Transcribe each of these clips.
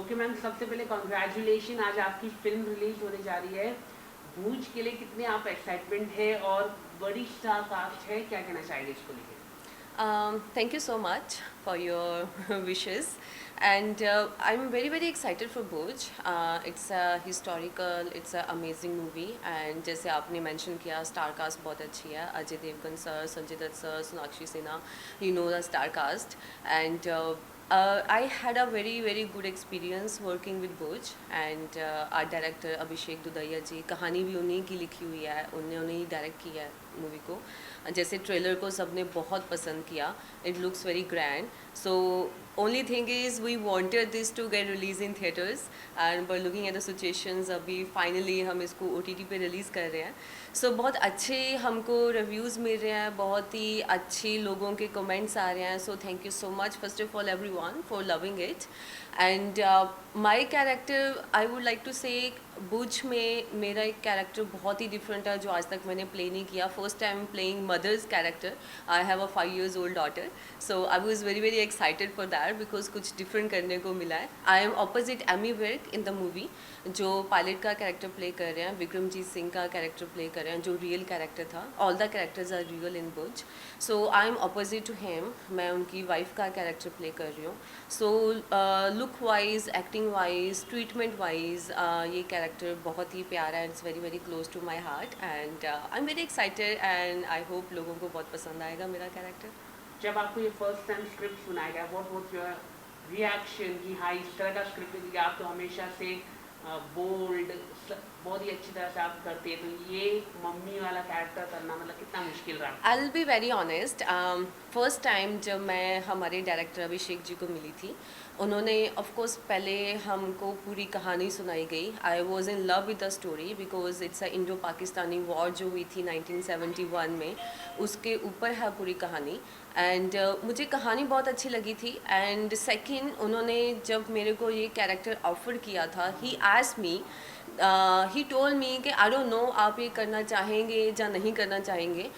Okay ma'am, सबसे पहले congratulation, आज आपकी फिल्म रिलीज होने जा रही है। भूज के लिए कितने आप एक्साइटमेंट है और बड़ी स्टार कास्ट है, क्या कहना चाहेंगे इसको लेके? Thank you so much for your wishes, and I'm very very excited for Bhuj. It's a historical, it's an amazing movie, and जैसे आपने mention किया star cast बहुत अच्छी है, Ajay Devgan sir, Sanjay Dutt sir, Sonakshi Sinha, you know the star cast, and I had a very very good experience working with Bhuj, and our director अभिषेक दुदैया जी, कहानी भी उन्हीं की लिखी हुई है, उन्होंने ही डायरेक्ट किया है मूवी को। जैसे ट्रेलर को सबने बहुत पसंद किया, it looks very grand, so only thing is we wanted this to get release in theatres, and but looking at the situations अभी फाइनली हम इसको OTT पे रिलीज़ कर रहे हैं। सो बहुत अच्छे हमको रिव्यूज़ मिल रहे हैं, बहुत ही अच्छे लोगों के कमेंट्स आ रहे हैं, so thank you so much first of all everyone for loving it. And my character, I would like to say Bhuj में मेरा एक कैरेक्टर बहुत ही डिफरेंट है जो आज तक मैंने प्ले नहीं किया। First time playing mother's character. I have a 5 years old daughter, so I was very very excited for that because कुछ डिफरेंट करने को मिला है। I am opposite Ammy Virk in the movie, जो पायलट का कैरेक्टर प्ले कर रहे हैं, विक्रमजीत सिंह का कैरेक्टर प्ले कर रहे हैं जो रियल कैरेक्टर था। All the characters are real in Bhuj, so I am opposite to him, मैं उनकी वाइफ का कैरेक्टर प्ले कर रही हूँ। So look wise, acting wise, treatment wise ये कैरेक्टर बहुत ही प्यारा है, it's very very close to my heart, and I am very excited, and I hope लोगों को बहुत पसंद आएगा मेरा कैरेक्टर। जब आपको ये फर्स्ट टाइम स्क्रिप्ट सुनाया गया, व्हाट वाज योर रिएक्शन कि हाँ इस तरह का स्क्रिप्ट मिल गया? आप तो हमेशा से बोल्ड, बहुत ही अच्छी तरह से आप करते हैं, तो ये मम्मी वाला कैरेक्टर करना मतलब कितना मुश्किल रहा? आई will be very honest, first time जब मैं हमारे डायरेक्टर अभिषेक जी को मिली थी, उन्होंने ऑफ कोर्स पहले हमको पूरी कहानी सुनाई गई। I was in love with the story because it's a Indo Pakistani war जो हुई थी 1971 में, उसके ऊपर है पूरी कहानी। एंड मुझे कहानी बहुत अच्छी लगी थी। एंड सेकंड, उन्होंने जब मेरे को ये कैरेक्टर ऑफर किया था, he asked me, he told me कि आई डोंट नो आप ये करना चाहेंगे या नहीं करना चाहेंगे,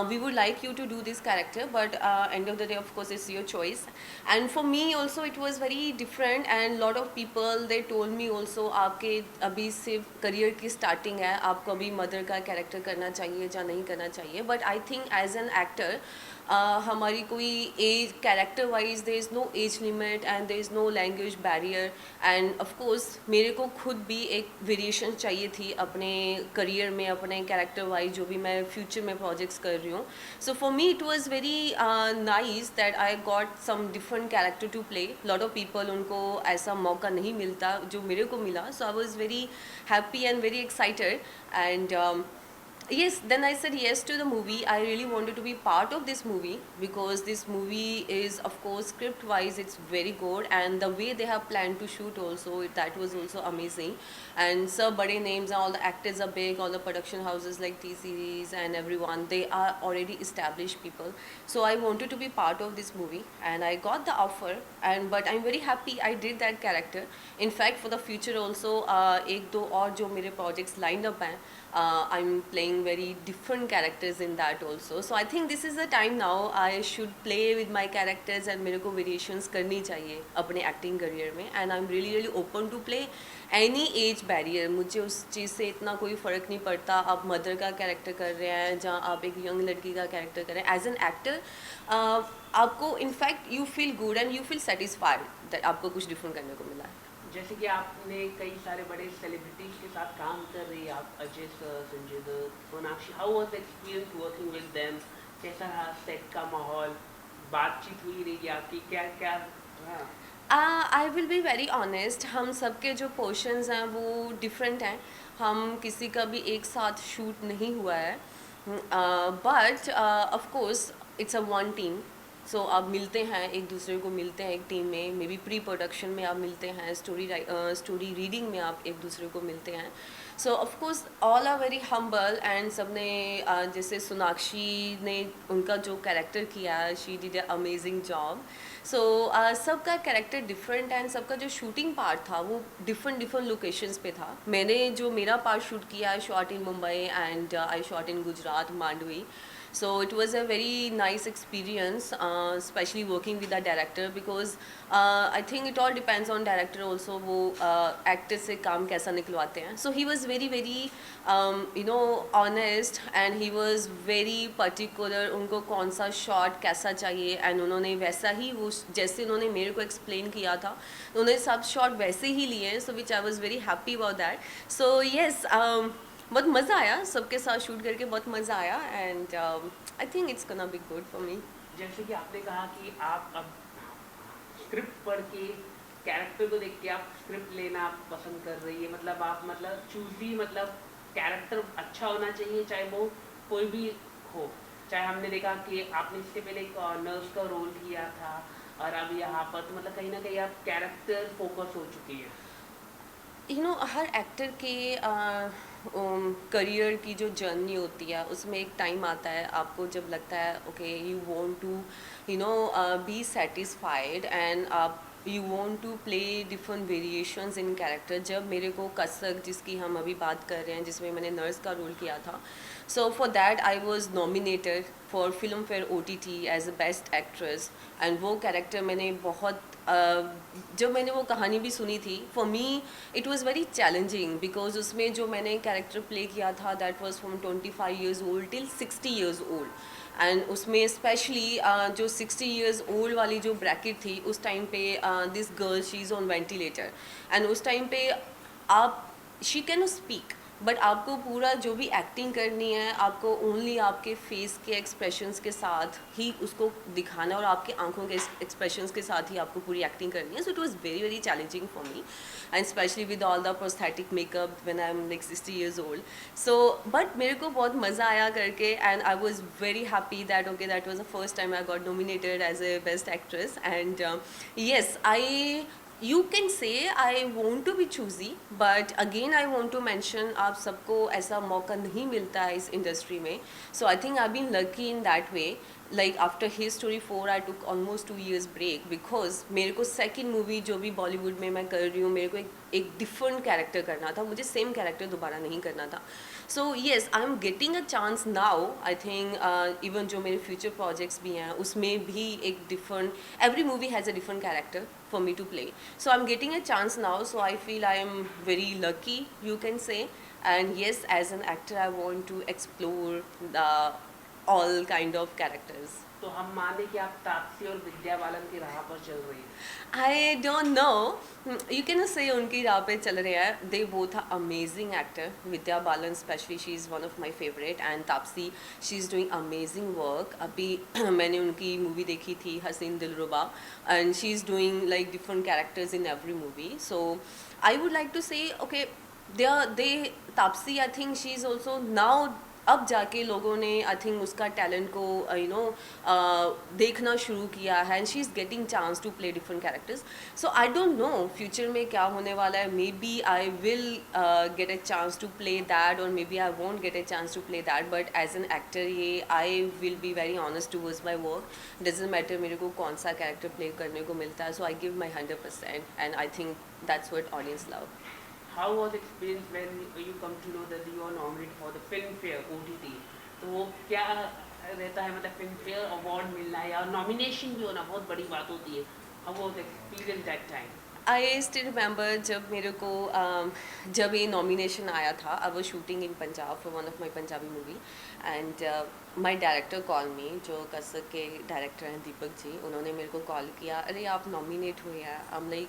we would like you to do this character but end of the day of course it's your choice. And for me also it was very different, and lot of people they told me also आपके अभी सिर्फ career की starting है, आपको अभी mother का character करना चाहिए या नहीं करना चाहिए। But I think as an actor हमारी कोई age, character wise there is no age limit and there is no language barrier, and of course मेरे को खुद भी एक वेरिएशन चाहिए थी अपने करियर में, अपने कैरेक्टर वाइज जो भी मैं फ्यूचर में प्रोजेक्ट्स कर रही हूँ। So for me it was very nice that I got some different character to play. Lot of people, उनको ऐसा मौका नहीं मिलता जो मेरे को मिला, so I was very happy and very excited. And yes, then I said yes to the movie. I really wanted to be part of this movie because this movie is, of course, script wise it's very good, and the way they have planned to shoot also, that was also amazing. And so bade names, all the actors are big, all the production houses like T Series and everyone, they are already established people, so I wanted to be part of this movie and I got the offer. And but I'm very happy I did that character. In fact, for the future also ek do aur jo mere projects lined up hain, I'm playing very different characters in that also. So I think this is the time now I should play with my characters and मेरे को variations करनी चाहिए अपने acting career में, and I'm really really open to play any age barrier. मुझे उस चीज़ से इतना कोई फ़र्क नहीं पड़ता आप मदर का कैरेक्टर कर रहे हैं जहाँ आप एक यंग लड़की का कैरेक्टर कर रहे हैं। एज एन एक्टर आपको in fact you feel good and you feel satisfied that आपको कुछ डिफरेंट करने को मिला है। जैसे कि आपने कई सारे बड़े सेलिब्रिटीज के साथ काम कर रही है, आप Ajay sir, Sanjay Dutt, Sonakshi, how was the experience working with them? कैसा रहा सेट का माहौल? बातचीत हुई रही आपकी, क्या क्या रहा? आई विल बी वेरी ऑनेस्ट, हम सबके जो पोर्शंस हैं वो डिफरेंट हैं, हम किसी का भी एक साथ शूट नहीं हुआ है, but of course it's a one team. So आप मिलते हैं, एक दूसरे को मिलते हैं एक टीम में, मे बी प्री प्रोडक्शन में आप मिलते हैं, स्टोरी रीडिंग में आप एक दूसरे को मिलते हैं। So of course all are very humble, and सबने जैसे सोनाक्षी ने उनका जो कैरेक्टर किया, she did a amazing job. So सबका कैरेक्टर डिफरेंट, एंड सबका जो शूटिंग पार्ट था वो डिफरेंट डिफरेंट लोकेशंस पे था। मैंने जो मेरा पार्ट शूट किया, I shot in Mumbai and I shot in Gujarat, Mandvi. So it was a very nice experience, especially working with the director, because I think it all depends on director also, वो actor से काम कैसा निकलवाते हैं. So he was very very honest, and he was very particular उनको कौन सा shot कैसा चाहिए, and उन्होंने वैसा ही वो जैसे उन्होंने मेरे को explain किया था उन्होंने सब shot वैसे ही लिए हैं, so which I was very happy about that. So yes, बहुत मज़ा आया सबके साथ शूट करके, बहुत मज़ा आया, and I think it's gonna be good for me. जैसे कि आपने कहा कि आप अब स्क्रिप्ट पढ़ के कैरेक्टर को देख के आप स्क्रिप्ट लेना पसंद कर रही है, मतलब आप मतलब चूजी, मतलब कैरेक्टर अच्छा होना चाहिए चाहे वो कोई भी हो. चाहे हमने देखा कि आपने इससे पहले एक नर्स का रोल किया था और अब यहाँ पर तो मतलब कहीं ना कहीं आप कैरेक्टर फोकस हो चुकी है. हर एक्टर के करियर की जो जर्नी होती है उसमें एक टाइम आता है आपको जब लगता है okay you want to be satisfied, and आप you want to play different variations in character. जब मेरे को कसक, जिसकी हम अभी बात कर रहे हैं, जिसमें मैंने नर्स का रोल किया था, so for that I was nominated for Filmfare OTT as a best actress. And वो कैरेक्टर मैंने बहुत जब मैंने वो कहानी भी सुनी थी, for me it was very challenging, because उसमें जो मैंने कैरेक्टर प्ले किया था that was from 25 years old till 60 years old. And उसमें स्पेशली जो 60 years old वाली जो ब्रैकेट थी उस टाइम पे this girl she is on ventilator, and उस टाइम पे आप शी कैन स्पीक, बट आपको पूरा जो भी एक्टिंग करनी है आपको ओनली आपके फेस के एक्सप्रेशंस के साथ ही उसको दिखाना, और आपके आंखों के एक्सप्रेशंस के साथ ही आपको पूरी एक्टिंग करनी है. So it was very very challenging for me, and specially with all the prosthetic makeup when I am like 60 years old. So but मेरे को बहुत मज़ा आया करके, and I was very happy that okay that was the first time I got nominated as a best actress. And yes, I you can say I want to be choosy, but again I want to mention आप सबको ऐसा मौका नहीं मिलता है इस industry में. So I think I've been lucky in that way. Like after His Story 4 I took almost 2 years break because मेरे को सेकेंड मूवी जो भी बॉलीवुड में मैं कर रही हूँ मेरे को एक डिफरेंट कैरेक्टर करना था, मुझे सेम कैरेक्टर दोबारा नहीं करना था. So yes, I am getting a chance now. I think even जो मेरे फ्यूचर प्रोजेक्ट्स भी हैं उसमें भी एक different, every movie has a different character for me to play. So I'm getting a chance now, so I feel I am very lucky, you can say. And yes, as an actor I want to explore the all kind of characters. तो हम माने कि आप तापसी और विद्या बालन की राह पर चल रही है. I don't know. You can say उनकी राह पे चल रहे हैं. They both are amazing actor. Vidya Balan especially, she is one of my favorite, and Taapsee, she is doing amazing work. अभी मैंने उनकी मूवी देखी थी हसीन दिलरुबा, and she is doing like different characters in every movie. So I would like to say okay, Taapsee, I think she is also now अब जाके लोगों ने आई थिंक उसका टैलेंट को देखना शुरू किया है, and she is getting chance to play different characters. So I don't know future में क्या होने वाला है. Maybe I will get a chance to play that, और maybe I won't get a chance to play that, but as an actor ये I will be very honest towards my work. Doesn't matter मेरे को कौन सा character play करने को मिलता है. So I give my 100%, and I think that's what audience love. How was experience when you come to know that you are nominated for the Filmfare OTT? तो वो क्या रहता है, मतलब Filmfare अवार्ड मिलना या नॉमिनेशन भी होना बहुत बड़ी बात होती है. How was the experience that time? I still remember जब मेरे को जब ये नॉमिनेशन आया था, I was shooting in Punjab for one of my Punjabi movie, and my director call मी, जो कसक के डायरेक्टर हैं दीपक जी, उन्होंने मेरे को कॉल किया, अरे आप नॉमिनेट हुए हैं. I am like,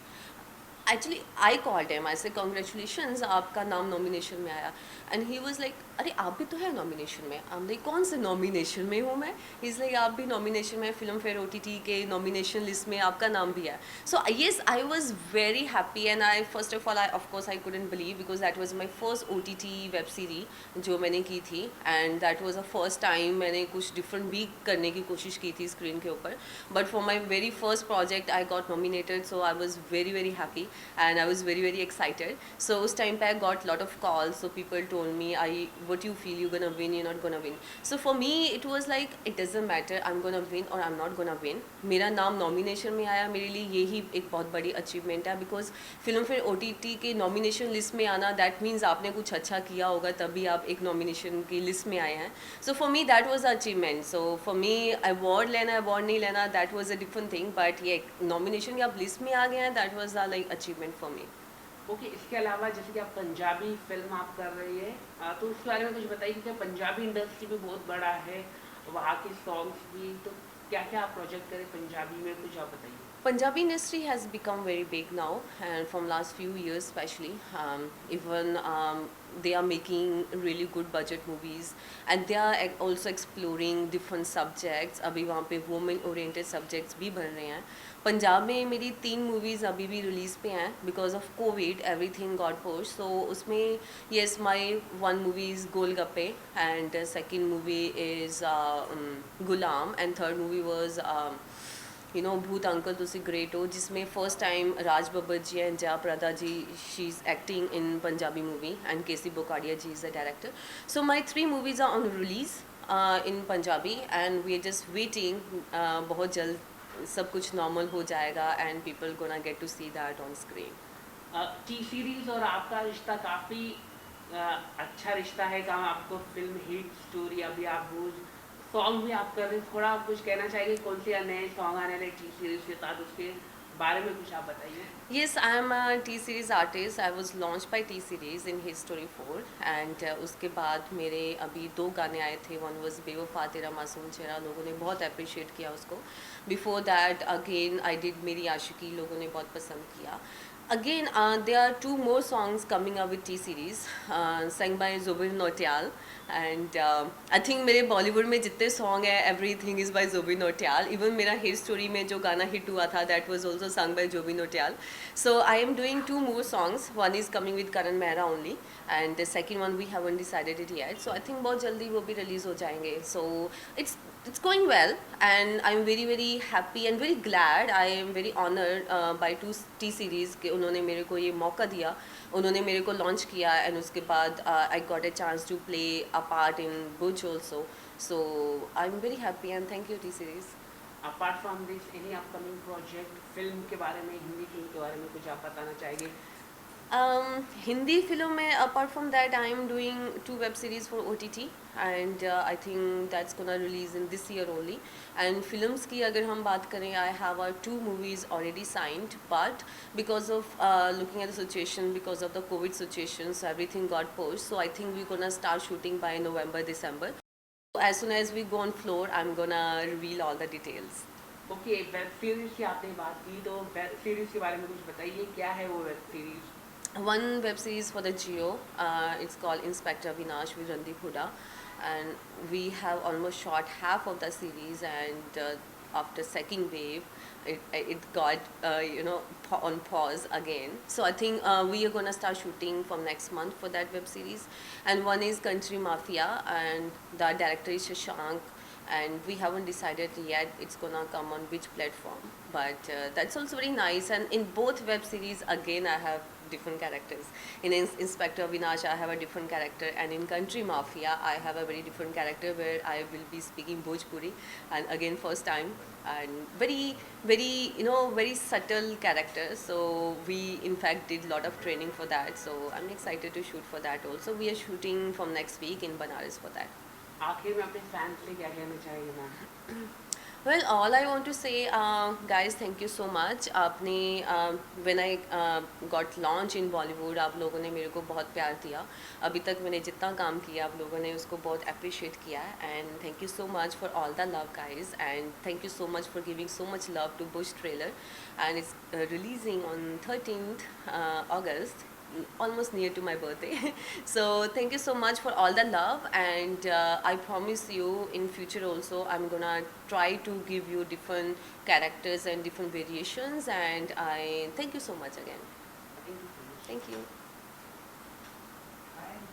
actually I called him, I say congratulations, आपका नाम नॉमिनेशन में आया. एंड ही वाज लाइक, अरे आप भी तो है नॉमिनेशन में. आई एम लाइक, कौन से नॉमिनेशन में हूँ मैं? ही इज़ लाइक, आप भी नॉमिनेशन में, फिल्म फेयर OTT के नॉमिनेशन लिस्ट में आपका नाम भी है. So yes, I was very happy, and I first of all I of course I couldn't believe, because that was my first OTT web series जो मैंने की थी, and that was the first time मैंने कुछ different भी करने की कोशिश की थी स्क्रीन के ऊपर. But for my very first project I got nominated, so I was very very happy and I was very very excited. So उस time पे I got lot of calls, so people told me, I what you feel you're gonna win, you're not gonna win. So for me it was like it doesn't matter I'm gonna win or I'm not gonna win. मेरा नाम nomination में आया, मेरे लिए यही एक बहुत बड़ी अचीवमेंट है, बिकॉज फिल्म फेयर OTT के नॉमिनेशन लिस्ट में आना दैट मीन्स आपने कुछ अच्छा किया होगा तभी आप एक नॉमिनेशन की लिस्ट में आए हैं. सो for me that was achievement. So for me award लेना अवार्ड नहीं लेना that was a different thing, but ये नॉमिनेशन के आप लिस्ट में आ गए हैं that was like achievement for me. Okay, इसके अलावा जैसे कि आप पंजाबी फिल्म आप कर रही है, तो उसके बारे में कुछ बताइए, क्योंकि पंजाबी इंडस्ट्री भी बहुत बड़ा है, वहाँ के सॉन्ग्स भी, तो क्या क्या आप प्रोजेक्ट करें पंजाबी में, कुछ आप बताइए. Punjabi industry has become very big now, and from last few years especially, even they are making really good budget movies, and they are also exploring different subjects. अभी वहाँ पे women oriented subjects भी बन रहे हैं. पंजाब में मेरी 3 movies अभी भी रिलीज़ पे हैं because of covid everything got push. So उसमें yes my 1 movie is Golgappe, and second movie is Gulaam, and third movie was Bhoot uncle Tusi great Ho, जिसमें first time Raj Babbar ji and Jaya Prada ji she is acting in Punjabi movie, and K C Bokadia ji is the director. So my 3 movies are on release in Punjabi, and we are just waiting. बहुत जल्द सब कुछ normal हो जाएगा and people gonna get to see that on screen. T Series और आपका रिश्ता काफ़ी अच्छा रिश्ता है, काम आपको फिल्म हिट स्टोरी, अभी आप रोज सॉन्ग भी आप कर रहे हैं, थोड़ा आप कुछ कहना चाहिए कौन से नए सॉन्ग आने वाले टी सीरीज के साथ, उसके बारे में कुछ आप बताइए. Yes, I am a T-Series artist. I was launched by T-Series in His Story 4, and उसके बाद मेरे अभी 2 गाने आए थे. One was बेवफा तेरा मासूम चेहरा, लोगों ने बहुत अप्रिशिएट किया उसको. Before that again I did मेरी आशिकी, लोगों ने बहुत पसंद किया. Again, there are 2 more songs coming up with T-Series, sang by Zubin Nautiyal, and I think मेरे बॉलीवुड में जितने सॉन्ग हैं everything is by Zubin Nautiyal. Even मेरा हिट स्टोरी में जो गाना हिट हुआ था that was also sung by Zubin Nautiyal. So I am doing 2 more songs. One is coming with Karan Mehra only, and the second one we haven't decided it yet. So I think बहुत जल्दी वो भी release हो जाएंगे. So it's going well, and I'm very very happy and very glad. I am very honored by 2 T-Series कि उन्होंने मेरे को ये मौका दिया, उन्होंने मेरे को लॉन्च किया, एंड उसके बाद I got a chance to play a part in Bhuj also. So I'm very happy and thank you T-Series. Apart from this any upcoming project, film के बारे में, हिंदी फिल्म के बारे में कुछ आप बताना चाहेंगे. Hindi film में apart from that I am doing 2 web series for OTT, and I think that's gonna release in this year only. And films की अगर हम बात करें, I have 2 movies already signed, but because of looking at the situation, because of the COVID situation, so everything got pushed. So I think we're gonna start shooting by November, December. As soon as we go on floor, I'm gonna reveal all the details. Okay, web series की आपने बात की, तो web series के बारे में कुछ बताइए, क्या है वो web series. One web series for the Geo, it's called Inspector Avinash with Randeep Huda, and we have almost shot half of the series, and after second wave it got on pause again. So I think we are gonna start shooting from next month for that web series. And one is Country Mafia, and the director is Shashank, and we haven't decided yet it's gonna come on which platform, but that's also very nice. And in both web series again I have different characters. In Inspector Avinash I have a different character, and in Country Mafia I have a very different character where I will be speaking Bhojpuri, and again first time, and very very very subtle character. So we in fact did lot of training for that, so I'm excited to shoot for that also. We are shooting from next week in Banaras for that. आखिर में अपने fans से क्या कहना चाहिए ma'am. Well, all I want to say, guys, thank you so much. आपने when I got launched in Bollywood, आप लोगों ने मेरे को बहुत प्यार दिया. अभी तक मैंने जितना काम किया आप लोगों ने उसको बहुत appreciate किया, and thank you so much for all the love, guys, and thank you so much for giving so much love to Bush trailer, and it's releasing on 13th August, almost near to my birthday. So thank you so much for all the love, and I promise you in future also I'm gonna try to give you different characters and different variations, and I thank you so much again. Thank you so much. Thank you. Bye.